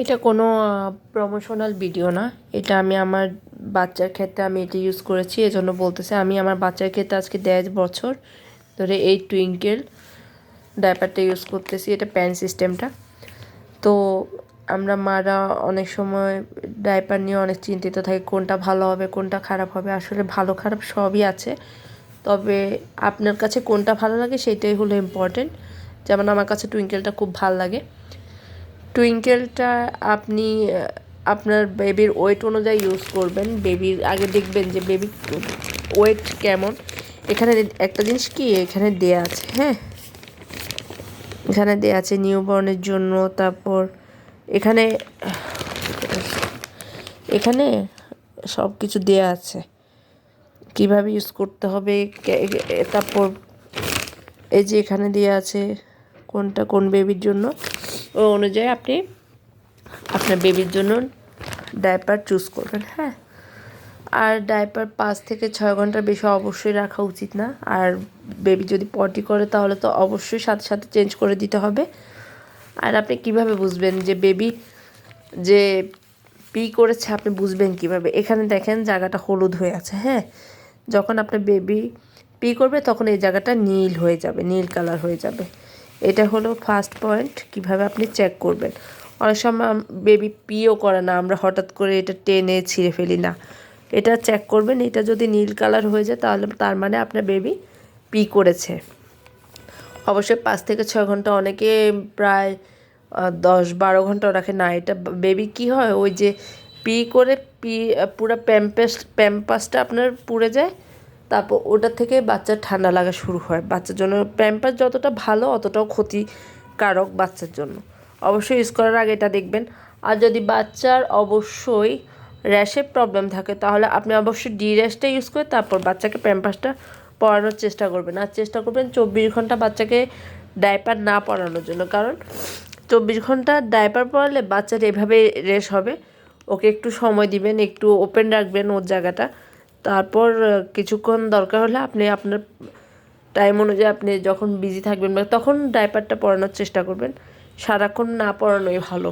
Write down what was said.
এটা কোনো promotional video না। এটা আমি আমার বাচ্চার ক্ষেত্রে আমি এটা ইউজ করেছি, এজন্য বলতেছি। আমি আমার বাচ্চার ক্ষেত্রে আজকে 1.5 বছর ধরে এই টুইঙ্কেল ডায়পারটা ইউজ করতেছি। এটা প্যান সিস্টেমটা। তো আমরা মারা অনেক সময় ডায়পার নিয়ে অনেক চিন্তিত থাকি, কোনটা ভালো হবে কোনটা খারাপ হবে। আসলে ভালো খারাপ সবই আছে, তবে আপনার কাছে কোনটা ভালো লাগে সেটাই হলো ইম্পর্টেন্ট। যেমন আমার কাছে টুইঙ্কেলটা খুব ভালো লাগে। টুইঙ্কেলটা আপনি আপনার বেবির ওয়েট অনুযায়ী ইউজ করবেন। বেবির আগে দেখবেন যে বেবির ওয়েট কেমন। এখানে একটা জিনিস কি এখানে দেয়া আছে, হ্যাঁ, এখানে দেয়া আছে নিউবর্নের জন্য। তারপর এখানে এখানে সব কিছু দেয়া আছে, কিভাবে ইউজ করতে হবে। তারপর এই যে এখানে দেয়া আছে কোনটা কোন বেবির জন্য, ও অনুযায়ী আপনি আপনার বেবির জন্য ডায়পার চুজ করবেন। হ্যাঁ, আর ডায়পার 5 থেকে 6 ঘন্টার বেশি অবশ্যই রাখা উচিত না। আর বেবি যদি পটি করে তাহলে তো অবশ্যই সাথে সাথে চেঞ্জ করে দিতে হবে। আর আপনি কিভাবে বুঝবেন যে বেবি যে পি করেছে, আপনি বুঝবেন কিভাবে? এখানে দেখেন জায়গাটা হলুদ হয়ে আছে, হ্যাঁ। যখন আপনার বেবি পি করবে তখন এই জায়গাটা নীল হয়ে যাবে, নীল কালার হয়ে যাবে। এটা হলো ফার্স্ট পয়েন্ট, কিভাবে আপনি চেক করবেন। অনেক সময় বেবি পিও করে না, আমরা হঠাৎ করে এটা টেনে ছিঁড়ে ফেলি না। এটা চেক করবেন, এটা যদি নীল কালার হয়ে যায় তাহলে তার মানে আপনার বেবি পি করেছে। অবশ্যই 5 থেকে 6 ঘন্টা, অনেকে প্রায় 10-12 ঘন্টাও রাখে না। এটা বেবি কি হয়, ওই যে পি করে পুরো প্যাম্পাসটা আপনার পুড়ে যায়। তারপর ওটা থেকে বাচ্চার ঠান্ডা লাগা শুরু হয়। বাচ্চার জন্য প্যাম্পাস যতটা ভালো অতটাও ক্ষতিকারক বাচ্চার জন্য। অবশ্যই ইউজ করার আগে এটা দেখবেন। আর যদি বাচ্চার অবশ্যই র্যাশের প্রবলেম থাকে তাহলে আপনি অবশ্যই ডি র্যাশটা ইউজ করে তারপর বাচ্চাকে প্যাম্পাসটা পরানোর চেষ্টা করবেন। আর চেষ্টা করবেন 24 ঘন্টা বাচ্চাকে ডায়পার না পরানোর জন্য, কারণ 24 ঘন্টা ডায়পার পরালে বাচ্চার এভাবে রেশ হবে। ওকে একটু সময় দিবেন, একটু ওপেন রাখবেন ওর জায়গাটা। তারপর কিছুক্ষণ দরকার হলে আপনি আপনার টাইম অনুযায়ী আপনি যখন বিজি থাকবেন তখন ডায়পারটা পরানোর চেষ্টা করবেন। সারাক্ষণ না পরানোই ভালো।